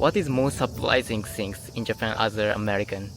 What is most surprising things in Japan as an American?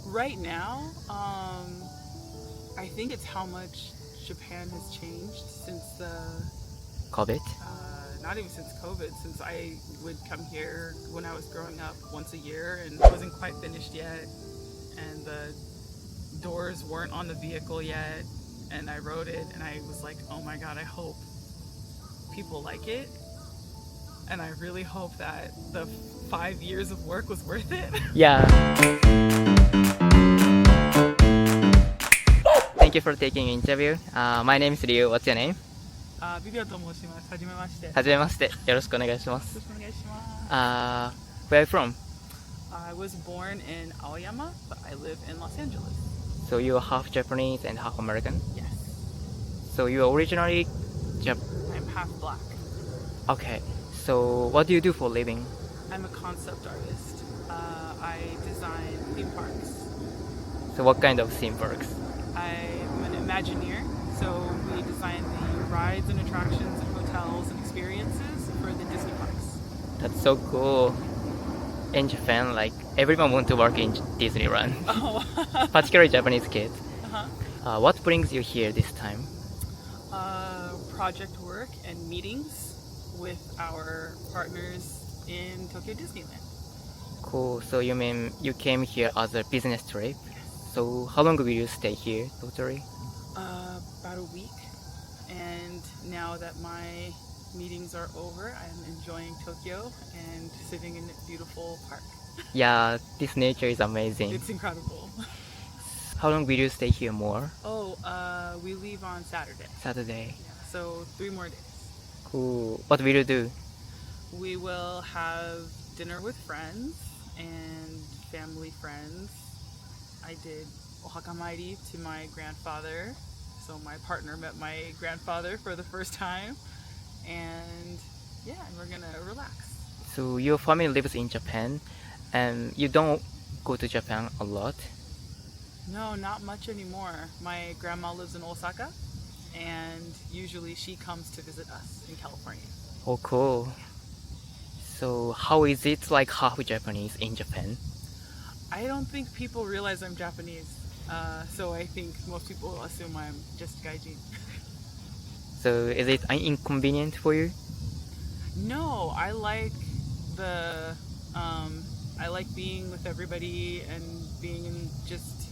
Right now, I think it's how much Japan has changed since COVID? Not even since COVID, since I would come here when I was growing up once a year and wasn't quite finished yet, and the doors weren't on the vehicle yet, and I rode it and I was like, oh my god, I hope people like it, and I really hope that the 5 years of work was worth it. Yeah. Thank you for taking interview. My name is Ryu. What's your name? ビビオと申します。はじめまして。はじめまして。よろしくお願いします。よろしくお願いします。Where are you from? I was born in Aoyama, but I live in Los Angeles. So you are half Japanese and half American? Yes. So you are originally I'm half black. Okay. So what do you do for a living? I'm a concept artist. I design theme parks. So what kind of theme parks? I'm an Imagineer, so we design the rides and attractions and hotels and experiences for the Disney parks. That's so cool. In Japan, like everyone wants to work in Disneyland, Oh. particularly Japanese kids. Uh-huh. What brings you here this time? Project work and meetings with our partners in Tokyo Disneyland. Cool. So you mean you came here as a business trip? So how long will you stay here totally? About a week. And now that my meetings are over, I'm enjoying Tokyo and sitting in a beautiful park. Yeah, this nature is amazing. It's incredible. How long will you stay here more? Oh, we leave on Saturday. Saturday. Yeah, so 3 more days. Cool. What will you do? We will have dinner with friends and family friends. I did ohakamairi to my grandfather. So my partner met my grandfather for the first time. And yeah, and we're gonna relax. So your family lives in Japan and you don't go to Japan a lot? No, not much anymore. My grandma lives in Osaka, and usually she comes to visit us in California. Oh, cool. So how is it like half Japanese in Japan? I don't think people realize I'm Japanese. So I think most people assume I'm just gaijin. So is it inconvenient for you? No, I like the I like being with everybody and being in just,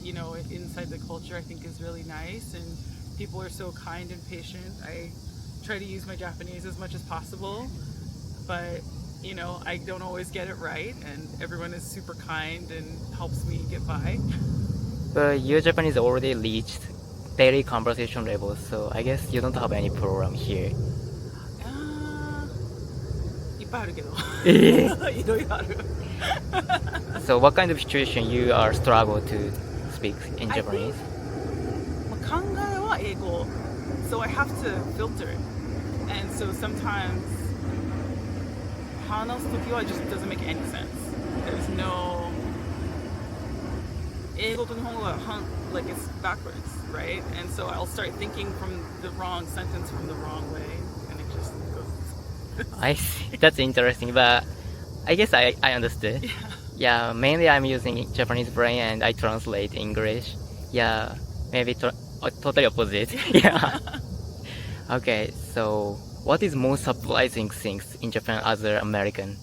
you know, inside the culture. I think is really nice, and people are so kind and patient. I try to use my Japanese as much as possible, but you know, I don't always get it right, and everyone is super kind and helps me get by. But your Japanese already reached daily conversation level, so I guess you don't have any problem here. いっぱいあるけど。えいろいろある。So what kind of situation you are struggle to speak in Japanese? 考えは英語。So I have to filter it. And so sometimes 話すときは just doesn't make any sense. There's no 英語と日本語が like it's backwards, right? And so I'll start thinking from the wrong sentence from the wrong way, and it just goes. I see. That's interesting, but I guess I understood. Yeah, mainly I'm using Japanese brain and I translate English. Yeah, maybe totally opposite. Yeah. Okay, so what is most surprising things in Japan as an American?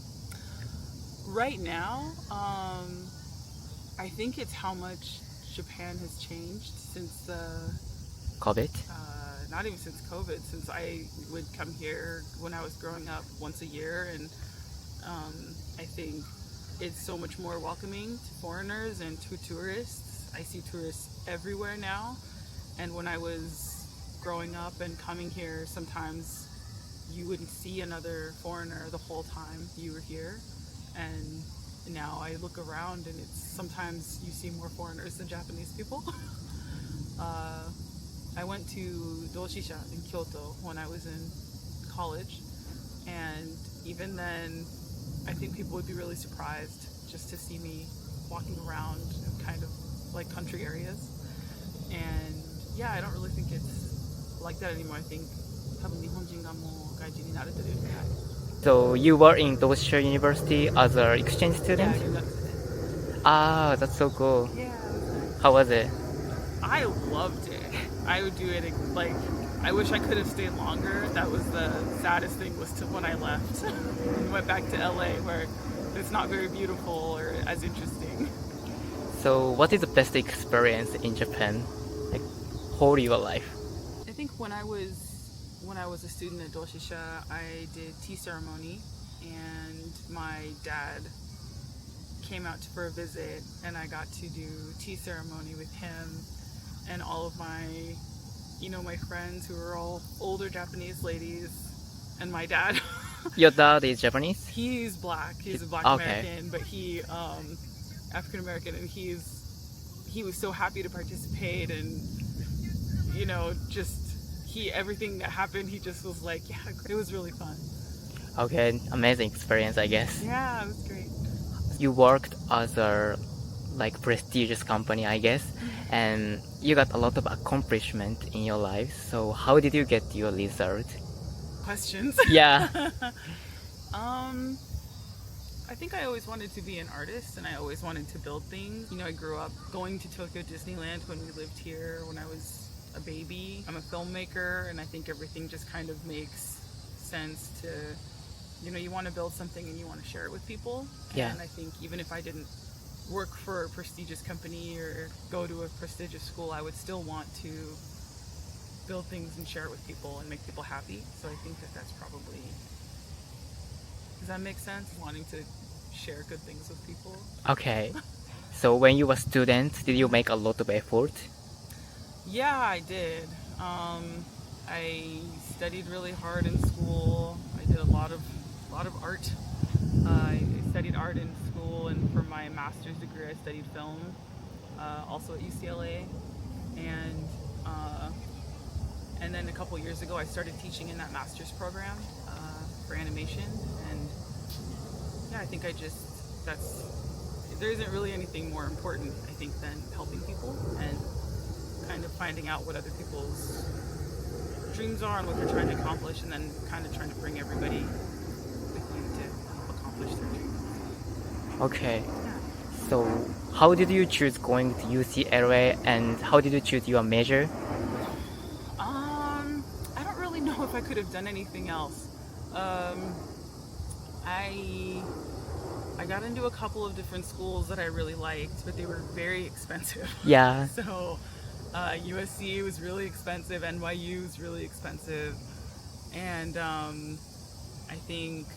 Right now, I think it's how much Japan has changed since COVID? Not even since COVID, since I would come here when I was growing up once a year, and I think it's so much more welcoming to foreigners and to tourists. I see tourists everywhere now, and when I was growing up and coming here, sometimes you wouldn't see another foreigner the whole time you were here, and now I look around and it's sometimes you see more foreigners than Japanese people. I went to Doshisha in Kyoto when I was in college, and even then I think people would be really surprised just to see me walking around in kind of like country areas. And yeah, I don't really think it's like that anymore. I think 多分日本人がもう外人に慣れてるみたい。So you were in Dosha University as an exchange student? Yeah, that's Ah, that's so cool. it. Yeah. How was it? I loved it. I would do it like I wish I could have stayed longer. That was the saddest thing was to when I left and went back to LA where it's not very beautiful or as interesting. So what is the best experience in Japan? Like whole your life? I think when I was a student at Doshisha, I did tea ceremony and my dad came out for a visit and I got to do tea ceremony with him and all of my my friends who were all older Japanese ladies and my dad. Your dad is Japanese? He's black. He's a black Okay. American, but he African American, and he was so happy to participate, and just everything that happened, he just was like, yeah, it was really fun. Okay, amazing experience, I guess. Yeah, it was great. You worked as a prestigious company, I guess, and you got a lot of accomplishment in your life. So how did you get your result? Questions. Yeah. I think I always wanted to be an artist and I always wanted to build things. I grew up going to Tokyo Disneyland when we lived here when I was a baby. I'm a filmmaker and I think everything just kind of makes sense to, you want to build something and you want to share it with people. Yeah. And I think even if I didn't work for a prestigious company or go to a prestigious school, I would still want to build things and share it with people and make people happy. So I think that's probably, does that make sense? Wanting to share good things with people. Okay. So when you were a student, did you make a lot of effort? Yeah, I did. I studied really hard in school. I did a lot of art. I studied art in school, and for my master's degree, I studied film, also at UCLA. And then a couple years ago, I started teaching in that master's program for animation. And yeah, I think there isn't really anything more important, I think, than helping people and kind of finding out what other people's dreams are and what they're trying to accomplish, and then kind of trying to bring everybody with you to help accomplish their dreams. Okay. Yeah. So how did you choose going to UCLA and how did you choose your major? I don't really know if I could have done anything else. I got into a couple of different schools that I really liked, but they were very expensive. Yeah. So USC was really expensive, NYU was really expensive, and I think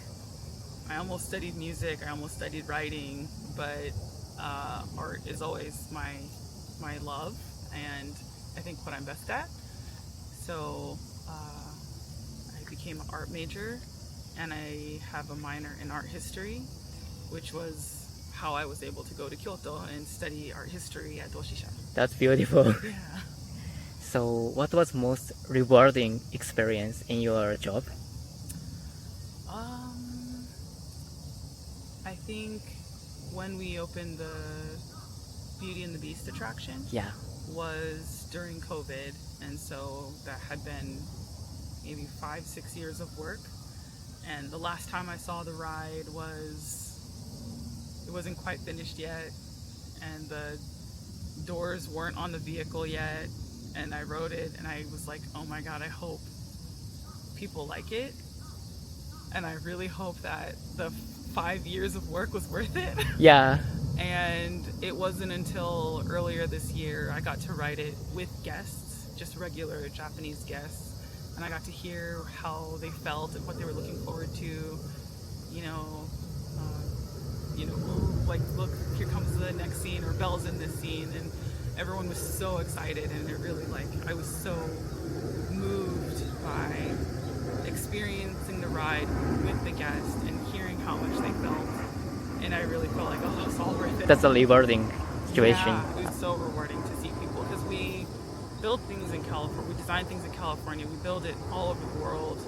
I almost studied music, I almost studied writing, but art is always my love and I think what I'm best at. So I became an art major and I have a minor in art history, which was how I was able to go to Kyoto and study art history at Doshisha. That's beautiful. Yeah. So what was most rewarding experience in your job? I think when we opened the Beauty and the Beast attraction Yeah. was during COVID, and so that had been maybe 5-6 years of work. And the last time I saw the ride it wasn't quite finished yet, and the doors weren't on the vehicle yet, and I rode it and I was like, oh my god, I hope people like it, and I really hope that the 5 years of work was worth it. Yeah. And it wasn't until earlier this year I got to ride it with guests, just regular Japanese guests, and I got to hear how they felt and what they were looking forward to. Like, look, here comes the next scene, or Belle's in this scene, and everyone was so excited, and it really, I was so moved by experiencing the ride with the guests and hearing how much they felt, and I really felt like, oh, it's all worth it. That's a rewarding situation. Yeah, it was so rewarding to see people, because we build things in California, we design things in California, we build it all over the world,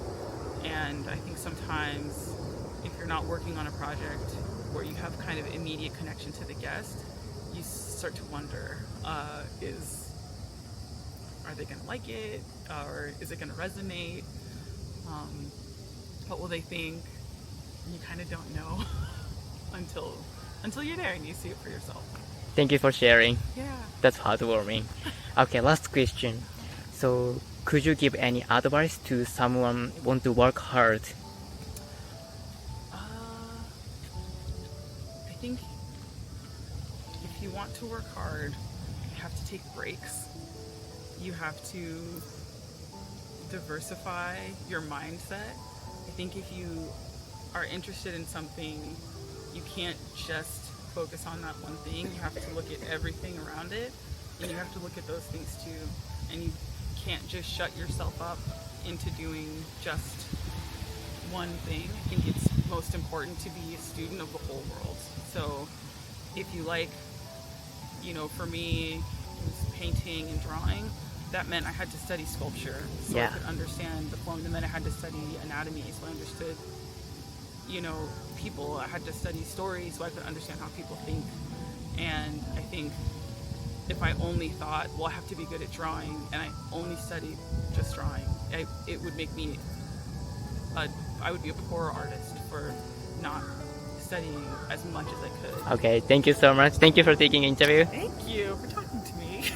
and I think sometimes if you're not working on a project where you have kind of immediate connection to the guest, you start to wonder, are they going to like it, or is it going to resonate? What will they think? you kind of don't know until you're there and you see it for yourself. Thank you for sharing. Yeah. That's heartwarming. Okay, last question. So, could you give any advice to someone want to work hard? I think if you want to work hard, you have to take breaks. You have to diversify your mindset. I think if you are interested in something, you can't just focus on that one thing. You have to look at everything around it, and you have to look at those things too. And you can't just shut yourself up into doing just one thing. I think it's most important to be a student of the whole world. So if you like, for me, it was painting and drawing. That meant I had to study sculpture so I could understand the form. And then I had to study anatomy so I understood, people. I had to study stories so I could understand how people think. And I think if I only thought, well, I have to be good at drawing, and I only studied just drawing, it would make me, I would be a poor artist for not studying as much as I could. Okay, thank you so much. Thank you for taking the interview. Thank you for talking to me.